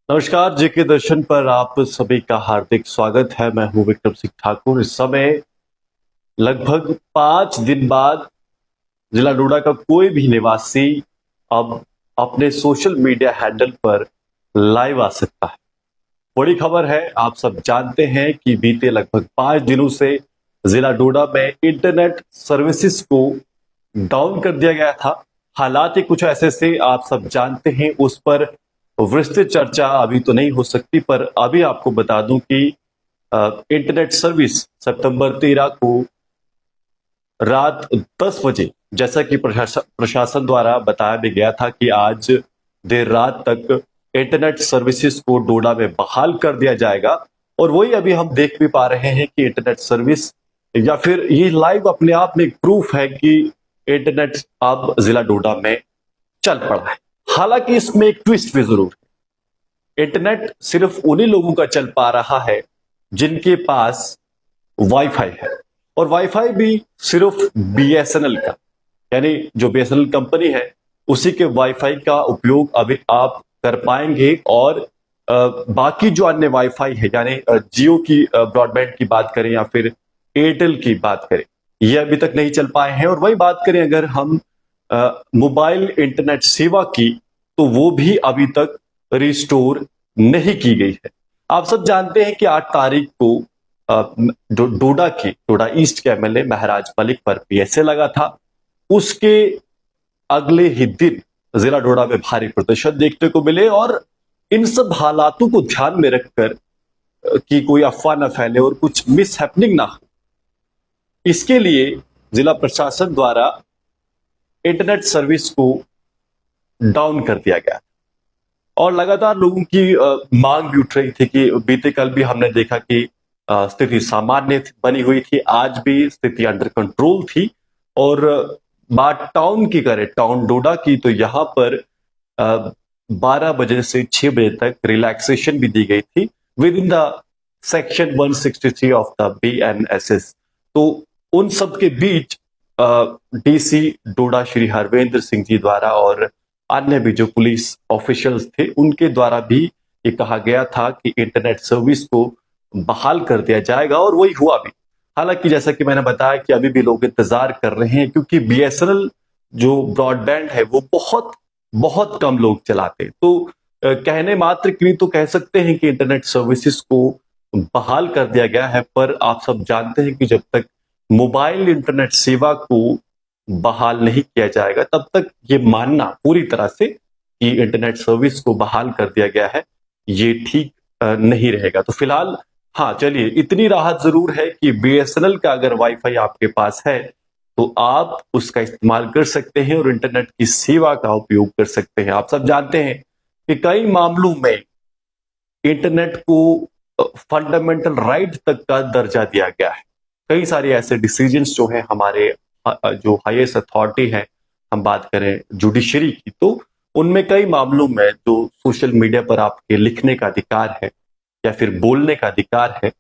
नमस्कार, जेके दर्शन पर आप सभी का हार्दिक स्वागत है। मैं हूं विक्रम सिंह ठाकुर। इस समय लगभग 5 दिन बाद जिला डोडा का कोई भी निवासी अब अपने सोशल मीडिया हैंडल पर लाइव आ सकता है। बड़ी खबर है, आप सब जानते हैं कि बीते लगभग 5 दिनों से जिला डोडा में इंटरनेट सर्विसेज को डाउन कर दिया गया था। हालात ही कुछ ऐसे से आप सब जानते हैं, उस पर विस्तृत चर्चा अभी तो नहीं हो सकती, पर अभी आपको बता दूं कि इंटरनेट सर्विस सितंबर 13 को रात 10 बजे, जैसा कि प्रशासन द्वारा बताया भी गया था कि आज देर रात तक इंटरनेट सर्विसेज को डोडा में बहाल कर दिया जाएगा। और वही अभी हम देख भी पा रहे हैं कि इंटरनेट सर्विस या फिर ये लाइव अपने आप में एक प्रूफ है कि इंटरनेट अब जिला डोडा में चल पड़ा है। हालांकि इसमें एक ट्विस्ट भी जरूर है। इंटरनेट सिर्फ उन्हीं लोगों का चल पा रहा है जिनके पास वाईफाई है, और वाईफाई भी सिर्फ बीएसएनएल का, यानी जो बीएसएनएल कंपनी है उसी के वाईफाई का उपयोग अभी आप कर पाएंगे। और बाकी जो अन्य वाईफाई है, यानी जियो की ब्रॉडबैंड की बात करें या फिर एयरटेल की बात करें, ये अभी तक नहीं चल पाए हैं। और वही बात करें अगर हम मोबाइल इंटरनेट सेवा की, तो वो भी अभी तक रिस्टोर नहीं की गई है। आप सब जानते हैं कि 8 तारीख को डोडा ईस्ट के एमएलए महराज मलिक पर पीएसए लगा था। उसके अगले ही दिन जिला डोडा में भारी प्रदर्शन देखने को मिले, और इन सब हालातों को ध्यान में रखकर कि कोई अफवाह न फैले और कुछ मिस हैपनिंग ना हो, इसके लिए जिला प्रशासन द्वारा इंटरनेट सर्विस को डाउन कर दिया गया। और लगातार लोगों की मांग भी उठ रही थी कि बीते कल भी हमने देखा कि स्थिति सामान्य बनी हुई थी, आज भी स्थिति अंडर कंट्रोल थी। और बात टाउन की करें, टाउन डोडा की, तो यहाँ पर 12 बजे से 6 बजे तक रिलैक्सेशन भी दी गई थी with in the section 163 of the BNSS. तो उन सब के बीच डीसी डोडा श्री हरवेंद्र सिंह जी द्वारा और अन्य भी जो पुलिस ऑफिशियल्स थे उनके द्वारा भी ये कहा गया था कि इंटरनेट सर्विस को बहाल कर दिया जाएगा, और वही हुआ भी। हालांकि जैसा कि मैंने बताया कि अभी भी लोग इंतजार कर रहे हैं, क्योंकि बीएसएनएल जो ब्रॉडबैंड है वो बहुत बहुत कम लोग चलाते हैं। तो कहने मात्र के लिए तो कह सकते हैं कि इंटरनेट सर्विसेज को बहाल कर दिया गया है, पर आप सब जानते हैं कि जब तक मोबाइल इंटरनेट सेवा को बहाल नहीं किया जाएगा, तब तक ये मानना पूरी तरह से कि इंटरनेट सर्विस को बहाल कर दिया गया है, ये ठीक नहीं रहेगा। तो फिलहाल हाँ, चलिए, इतनी राहत जरूर है कि बीएसएनएल का अगर वाईफाई आपके पास है तो आप उसका इस्तेमाल कर सकते हैं और इंटरनेट की सेवा का उपयोग कर सकते हैं। आप सब जानते हैं कि कई मामलों में इंटरनेट को फंडामेंटल राइट तक का दर्जा दिया गया है। कई सारे ऐसे डिसीजंस जो हैं हमारे जो हाईएस्ट अथॉरिटी है, हम बात करें जुडिशरी की, तो उनमें कई मामलों में जो सोशल मीडिया पर आपके लिखने का अधिकार है या फिर बोलने का अधिकार है,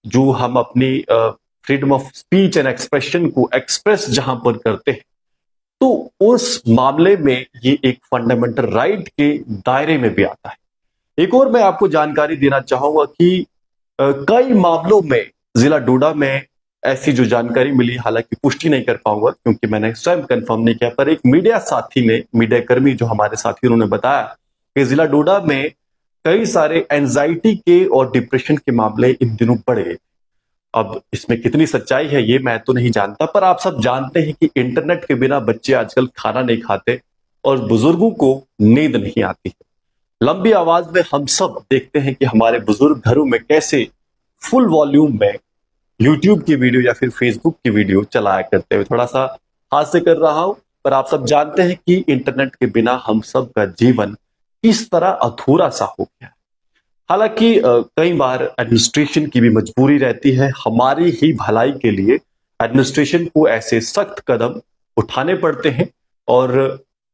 जो हम अपनी freedom of speech and expression को एक्सप्रेस जहां पर करते हैं, तो उस मामले में ये एक फंडामेंटल राइट के दायरे में भी आता है। एक और मैं आपको जानकारी देना चाहूंगा कि कई मामलों में जिला डोडा में ऐसी जो जानकारी मिली, हालांकि पुष्टि नहीं कर पाऊंगा क्योंकि मैंने स्वयं कंफर्म नहीं किया, पर एक मीडिया साथी ने, मीडिया कर्मी जो हमारे साथी, उन्होंने बताया कि जिला डोडा में कई सारे एंजाइटी के और डिप्रेशन के मामले इन दिनों बढ़ गए। अब इसमें कितनी सच्चाई है ये मैं तो नहीं जानता, पर आप सब जानते हैं कि इंटरनेट के बिना बच्चे आजकल खाना नहीं खाते और बुजुर्गों को नींद नहीं आती है। लंबी आवाज में हम सब देखते हैं कि हमारे बुजुर्ग घरों में कैसे फुल वॉल्यूम में यूट्यूब की वीडियो या फिर फेसबुक की वीडियो चलाया करते हुए। थोड़ा सा हास्य कर रहा हूं, पर आप सब जानते हैं कि इंटरनेट के बिना हम सब का जीवन किस तरह अधूरा सा हो गया है। हालांकि कई बार एडमिनिस्ट्रेशन की भी मजबूरी रहती है, हमारी ही भलाई के लिए एडमिनिस्ट्रेशन को ऐसे सख्त कदम उठाने पड़ते हैं। और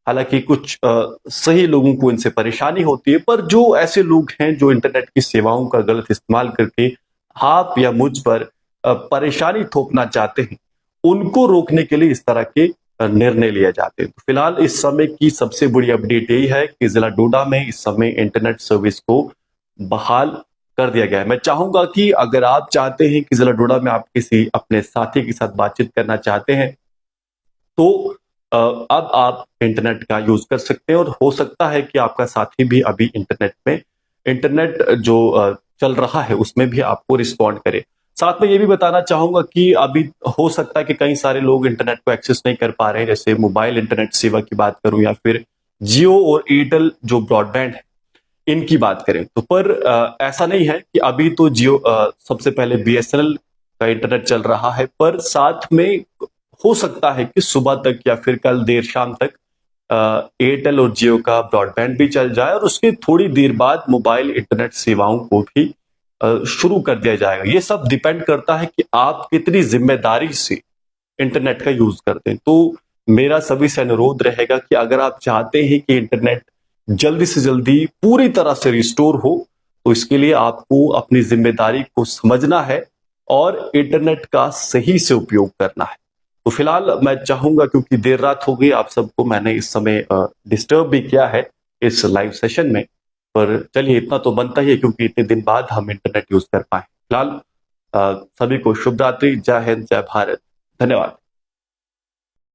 हालांकि कुछ सही लोगों को इनसे परेशानी होती है, पर जो ऐसे लोग हैं जो इंटरनेट की सेवाओं का गलत इस्तेमाल करके आप या मुझ पर परेशानी थोपना चाहते हैं, उनको रोकने के लिए इस तरह के निर्णय लिए जाते हैं। तो फिलहाल इस समय की सबसे बड़ी अपडेट यही है कि जिला डोडा में इस समय इंटरनेट सर्विस को बहाल कर दिया गया है। मैं चाहूंगा कि अगर आप चाहते हैं कि जिला डोडा में आप किसी अपने साथी के साथ बातचीत करना चाहते हैं तो अब आप इंटरनेट का यूज कर सकते हैं और हो सकता है कि आपका साथी भी अभी इंटरनेट जो चल रहा है उसमें भी आपको रिस्पॉन्ड करे। साथ में ये भी बताना चाहूंगा कि अभी हो सकता है कि कई सारे लोग इंटरनेट को एक्सेस नहीं कर पा रहे हैं, जैसे मोबाइल इंटरनेट सेवा की बात करूं या फिर जियो और एयरटेल जो ब्रॉडबैंड है इनकी बात करें तो पर ऐसा नहीं है कि अभी तो जियो सबसे पहले बीएसएनएल का इंटरनेट चल रहा है, पर साथ में हो सकता है कि सुबह तक या फिर कल देर शाम तक एयरटेल और जियो का ब्रॉडबैंड भी चल जाए और उसके थोड़ी देर बाद मोबाइल इंटरनेट सेवाओं को भी शुरू कर दिया जाएगा। ये सब डिपेंड करता है कि आप कितनी जिम्मेदारी से इंटरनेट का यूज करते हैं। तो मेरा सभी से अनुरोध रहेगा कि अगर आप चाहते हैं कि इंटरनेट जल्दी से जल्दी पूरी तरह से रिस्टोर हो तो इसके लिए आपको अपनी जिम्मेदारी को समझना है और इंटरनेट का सही से उपयोग करना है। तो फिलहाल मैं चाहूंगा, क्योंकि देर रात हो गई, आप सबको मैंने इस समय डिस्टर्ब भी किया है इस लाइव सेशन में, पर चलिए इतना तो बनता ही है क्योंकि इतने दिन बाद हम इंटरनेट यूज कर पाए। फिलहाल सभी को शुभ रात्रि, जय हिंद, जय भारत, धन्यवाद।